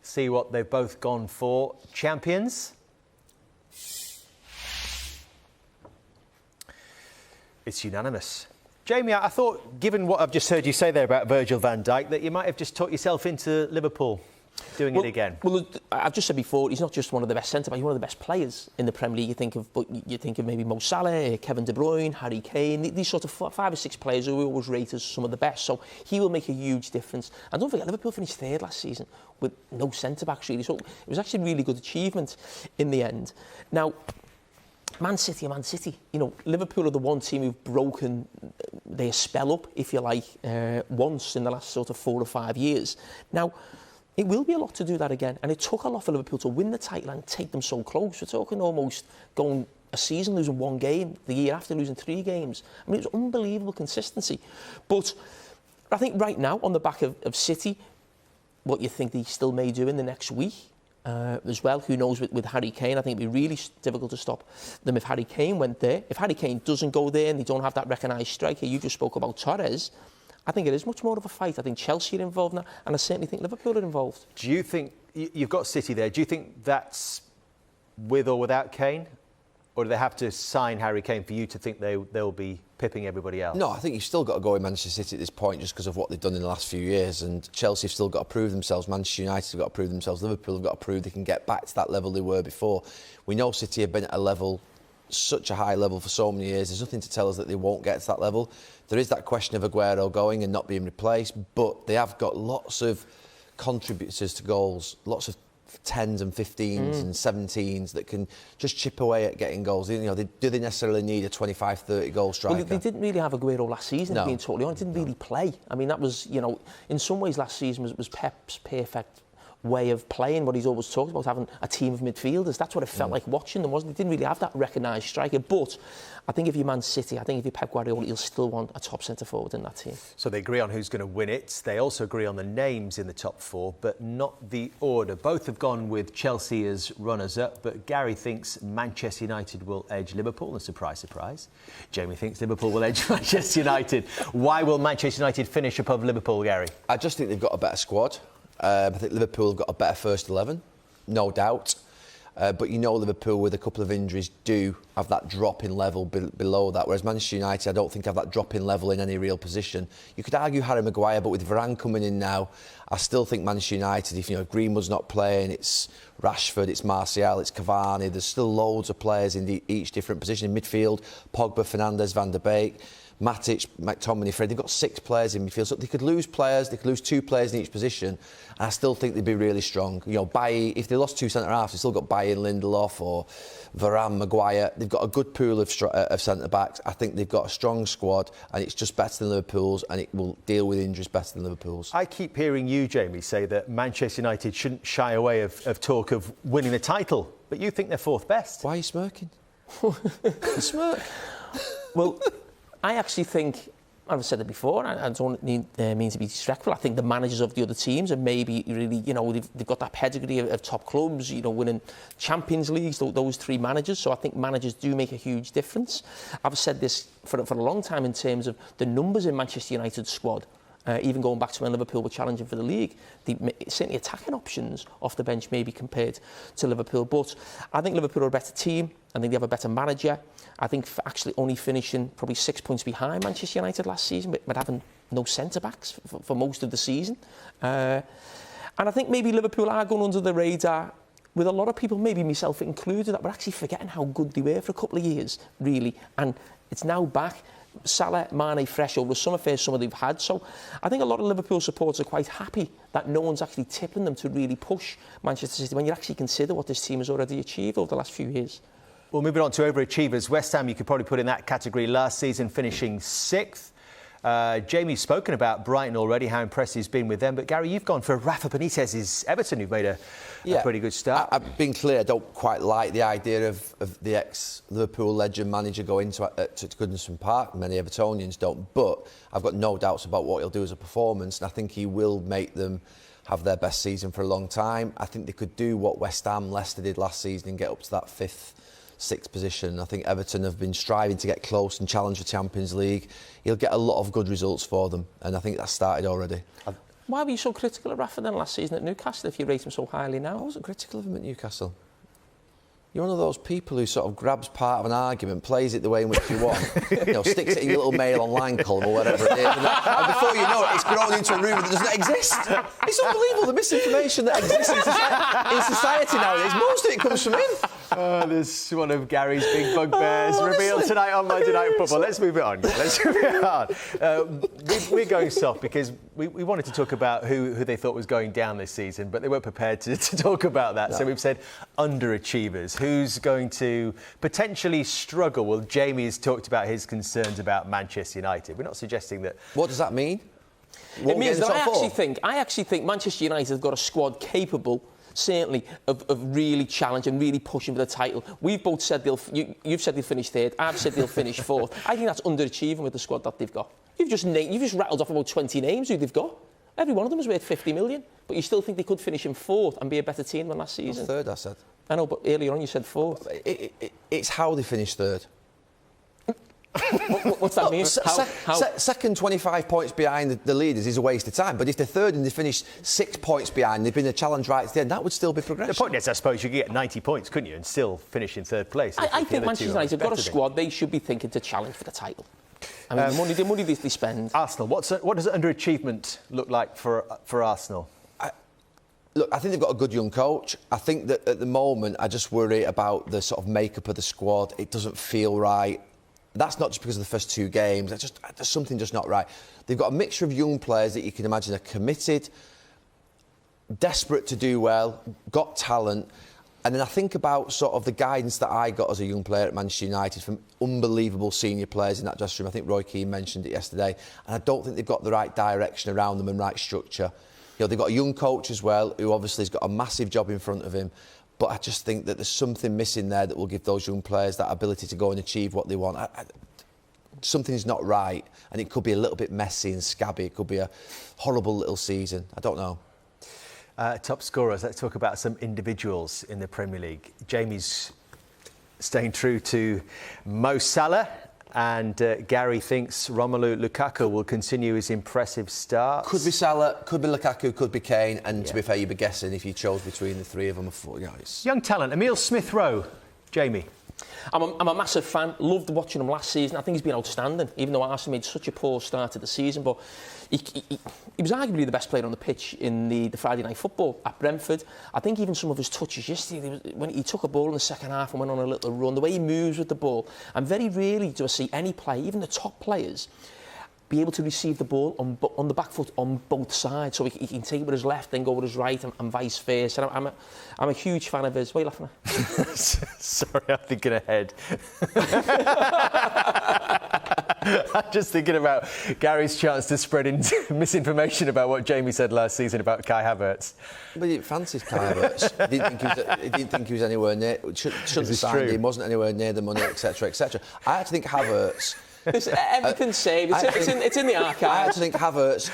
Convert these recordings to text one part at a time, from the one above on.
see what they've both gone for. Champions? It's unanimous. Jamie, I thought, given what I've just heard you say there about Virgil van Dijk, that you might have just talked yourself into Liverpool doing it again. Well, I've just said before, he's not just one of the best centre-backs, he's one of the best players in the Premier League. You think of maybe Mo Salah, Kevin De Bruyne, Harry Kane, these sort of 5 or 6 players who we always rate as some of the best. So he will make a huge difference. And don't forget, Liverpool finished 3rd last season with no centre-backs really. So it was actually a really good achievement in the end. Now, Man City. You know, Liverpool are the one team who've broken their spell up, if you like, once in the last sort of 4 or 5 years. Now, it will be a lot to do that again, and it took a lot for Liverpool to win the title and take them so close. We're talking almost going a season losing 1 game, the year after losing 3 games. I mean, it was unbelievable consistency. But I think right now, on the back of City, what you think they still may do in the next week, as well. Who knows with Harry Kane? I think it'd be really difficult to stop them if Harry Kane went there. If Harry Kane doesn't go there and they don't have that recognised striker, you just spoke about Torres, I think it is much more of a fight. I think Chelsea are involved now, and I certainly think Liverpool are involved. Do you think, you've got City there, do you think that's with or without Kane? Or do they have to sign Harry Kane for you to think they'll be pipping everybody else? No, I think you've still got to go in Manchester City at this point just because of what they've done in the last few years. And Chelsea have still got to prove themselves. Manchester United have got to prove themselves. Liverpool have got to prove they can get back to that level they were before. We know City have been at a level, such a high level for so many years. There's nothing to tell us that they won't get to that level. There is that question of Aguero going and not being replaced, but they have got lots of contributors to goals, lots of 10s and 15s and 17s that can just chip away at getting goals. You know, do they necessarily need a 25, 30 goal striker? Well, they didn't really have Aguero last season, no. Being totally honest. Didn't really play. I mean, that was, you know, in some ways last season was Pep's perfect way of playing, what he's always talked about, having a team of midfielders. That's what it felt like watching them, wasn't it? They didn't really have that recognised striker. But I think if you're Man City, I think if you're Pep Guardiola, you'll still want a top centre-forward in that team. So they agree on who's going to win it. They also agree on the names in the top 4, but not the order. Both have gone with Chelsea as runners-up, but Gary thinks Manchester United will edge Liverpool. And surprise, surprise, Jamie thinks Liverpool will edge Manchester United. Why will Manchester United finish above Liverpool, Gary? I just think they've got a better squad. I think Liverpool have got a better first 11, no doubt. But you know Liverpool, with a couple of injuries, do have that drop in level below that, whereas Manchester United, I don't think have that drop in level in any real position. You could argue Harry Maguire, but with Varane coming in now, I still think Manchester United, if you know Greenwood's not playing, it's Rashford, it's Martial, it's Cavani, there's still loads of players in each different position. In midfield, Pogba, Fernandes, Van der Beek, Matic, McTominay, Fred, they've got 6 players in midfield, so they could lose players, they could lose 2 players in each position, and I still think they'd be really strong. You know, if they lost 2 centre-halves, they've still got Bailly, Lindelof or Varane, Maguire. They've got a good pool of centre-backs. I think they've got a strong squad, and it's just better than Liverpool's, and it will deal with injuries better than Liverpool's. I keep hearing you, Jamie, say that Manchester United shouldn't shy away of talk of winning the title, but you think they're 4th best. Why are you smirking? Smirk. Well, I actually think, I've said it before, I don't mean to be disrespectful. I think the managers of the other teams are maybe really, you know, they've got that pedigree of top clubs, you know, winning Champions Leagues, those 3 managers. So I think managers do make a huge difference. I've said this for a long time in terms of the numbers in Manchester United's squad. Even going back to when Liverpool were challenging for the league, certainly attacking options off the bench maybe compared to Liverpool. But I think Liverpool are a better team. I think they have a better manager. I think for actually only finishing probably 6 points behind Manchester United last season, but having no centre-backs for most of the season. And I think maybe Liverpool are going under the radar with a lot of people, maybe myself included, that we're actually forgetting how good they were for a couple of years, really. And it's now back. Salah, Mane fresh over the summer, first summer they've had. So I think a lot of Liverpool supporters are quite happy that no one's actually tipping them to really push Manchester City when you actually consider what this team has already achieved over the last few years. Well, moving on to overachievers. West Ham, you could probably put in that category last season, finishing 6th. Jamie's spoken about Brighton already, how impressed he's been with them. But, Gary, you've gone for Rafa Benitez's Everton, who've made a pretty good start. I've been clear, I don't quite like the idea of the ex-Liverpool legend manager going to Goodison Park. Many Evertonians don't. But I've got no doubts about what he'll do as a performance. And I think he will make them have their best season for a long time. I think they could do what West Ham, Leicester did last season and get up to that 5th, 6th position. I think Everton have been striving to get close and challenge the Champions League. He'll get a lot of good results for them, and I think that's started already. Why were you so critical of Rafa then last season at Newcastle if you rate him so highly now? I wasn't critical of him at Newcastle. You're one of those people who sort of grabs part of an argument, plays it the way in which you want, sticks it in your little Mail Online column or whatever it is, and before you know it, it's grown into a rumour that doesn't exist. It's unbelievable, the misinformation that exists in society nowadays. Most of it comes from him. There's one of Gary's big bugbears revealed tonight on Monday Night Football. Let's move it on. We're going soft because we wanted to talk about who they thought was going down this season, but they weren't prepared to talk about that. No. So we've said underachievers. Who's going to potentially struggle? Well, Jamie's talked about his concerns about Manchester United. We're not suggesting that. What does that mean? It means that I actually think Manchester United have got a squad capable, certainly, of really challenging and really pushing for the title. We've both said you've said they'll finish third. I've said they'll finish fourth. I think that's underachieving with the squad that they've got. You've just rattled off about 20 names who they've got. Every one of them is worth 50 million. But you still think they could finish in fourth and be a better team than last season? Third, I said. I know, but earlier on you said fourth. It's how they finished third. What's that mean? Second, 25 points behind the leaders is a waste of time. But if they're third and they finish 6 points behind, they've been a challenge right to the end, that would still be progression. The point is, I suppose you could get 90 points, couldn't you, and still finish in third place. I think Manchester United have got a squad. They should be thinking to challenge for the title. I mean, the money they spend. Arsenal, what does underachievement look like for Arsenal? Look, I think they've got a good young coach. I think that at the moment, I just worry about the sort of makeup of the squad. It doesn't feel right. That's not just because of the first 2 games. There's something just not right. They've got a mixture of young players that you can imagine are committed, desperate to do well, got talent. And then I think about sort of the guidance that I got as a young player at Manchester United from unbelievable senior players in that dressing room. I think Roy Keane mentioned it yesterday. And I don't think they've got the right direction around them and right structure. They've got a young coach as well, who obviously has got a massive job in front of him. But I just think that there's something missing there that will give those young players that ability to go and achieve what they want. Something's not right, and it could be a little bit messy and scabby. It could be a horrible little season. I don't know. Top scorers, let's talk about some individuals in the Premier League. Jamie's staying true to Mo Salah. And Gary thinks Romelu Lukaku will continue his impressive start. Could be Salah, could be Lukaku, could be Kane. And to be fair, you'd be guessing if you chose between the three of them. Young talent, Emile Smith-Rowe. Jamie. I'm a massive fan. Loved watching him last season. I think he's been outstanding, even though Arsenal made such a poor start to the season. But he was arguably the best player on the pitch in the Friday night football at Brentford. I think even some of his touches yesterday, when he took a ball in the second half and went on a little run, the way he moves with the ball, and very rarely do I see any player, even the top players, be able to receive the ball on the back foot on both sides, so he can take it with his left, then go with his right, and vice versa. And I'm a huge fan of his. What are you laughing at? Sorry, I'm thinking ahead. I'm just thinking about Gary's chance to spread misinformation about what Jamie said last season about Kai Havertz. But he fancied Kai Havertz. He didn't think he was anywhere near. Shouldn't have signed him. Wasn't anywhere near the money, etc., etc. I actually think Havertz. Everything's saved. It's in the archive. I actually think Havertz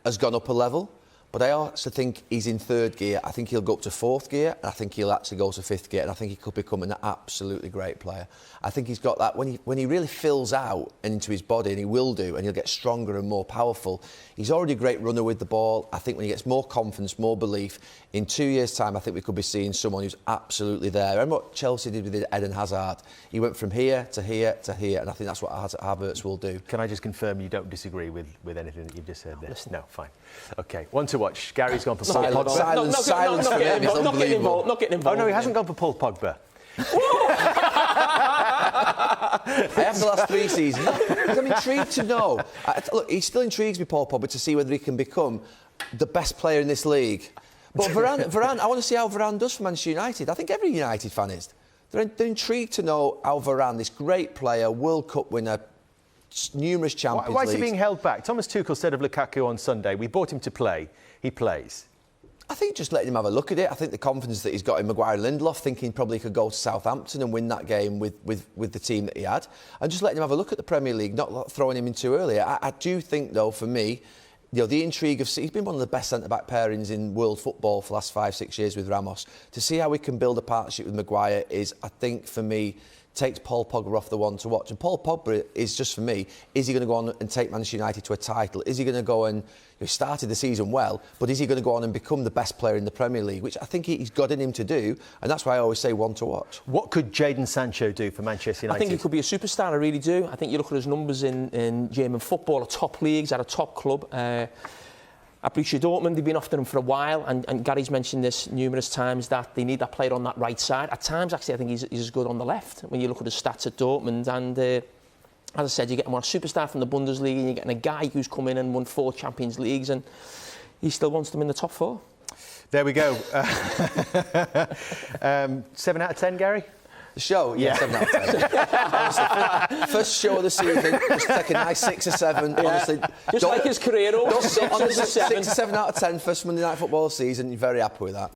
has gone up a level, but I also think he's in third gear. I think he'll go up to fourth gear, and I think he'll actually go to fifth gear, and I think he could become an absolutely great player. I think he's got that when he really fills out into his body, and he will do, and he'll get stronger and more powerful. He's already a great runner with the ball. I think when he gets more confidence, more belief, in 2 years' time, I think we could be seeing someone who's absolutely there. Remember what Chelsea did with Eden Hazard? He went from here to here to here, and I think that's what Havertz will do. Can I just confirm you don't disagree with anything that you've just said there? No, fine. OK, one to watch. Gary's gone for Paul Pogba. Silence for him is unbelievable. Not getting involved. Oh, no, he hasn't gone for Paul Pogba. I have the last 3 seasons. I'm intrigued to know. Look, he still intrigues me, Paul Pogba, to see whether he can become the best player in this league. But Varane, I want to see how Varane does for Manchester United. I think every United fan is. They're intrigued to know how Varane, this great player, World Cup winner, numerous Champions Leagues. Why is he being held back? Thomas Tuchel said of Lukaku on Sunday, we bought him to play. He plays. I think just letting him have a look at it. I think the confidence that he's got in Maguire and Lindelof, thinking probably he could go to Southampton and win that game with the team that he had, and just letting him have a look at the Premier League, not throwing him in too early. I do think, though, for me, the intrigue of... He's been one of the best centre-back pairings in world football for the last 5-6 years with Ramos. To see how we can build a partnership with Maguire is, I think, for me, takes Paul Pogba off the one to watch. And Paul Pogba is just, for me, is he going to go on and take Manchester United to a title? Is he going to go and, he started the season well, but is he going to go on and become the best player in the Premier League, which I think he's got in him to do, and that's why I always say one to watch. What could Jadon Sancho do for Manchester United? I think he could be a superstar, I really do. I think you look at his numbers in German football, at top leagues, at a top club. At Borussia Dortmund, they've been after him for a while, and Gary's mentioned this numerous times, that they need that player on that right side. At times, actually, I think he's as good on the left when you look at his stats at Dortmund. And as I said, you're getting one superstar from the Bundesliga, and you're getting a guy who's come in and won 4 Champions Leagues, and he still wants them in the top 4. There we go. 7 out of 10, Gary? The show? Yeah, 7 out of 10. Honestly, first show of the season, just take a nice 6 or 7. Yeah. Honestly, just like his career, 6 or 7. 6 or 7 out of 10, first Monday Night Football season, you're very happy with that.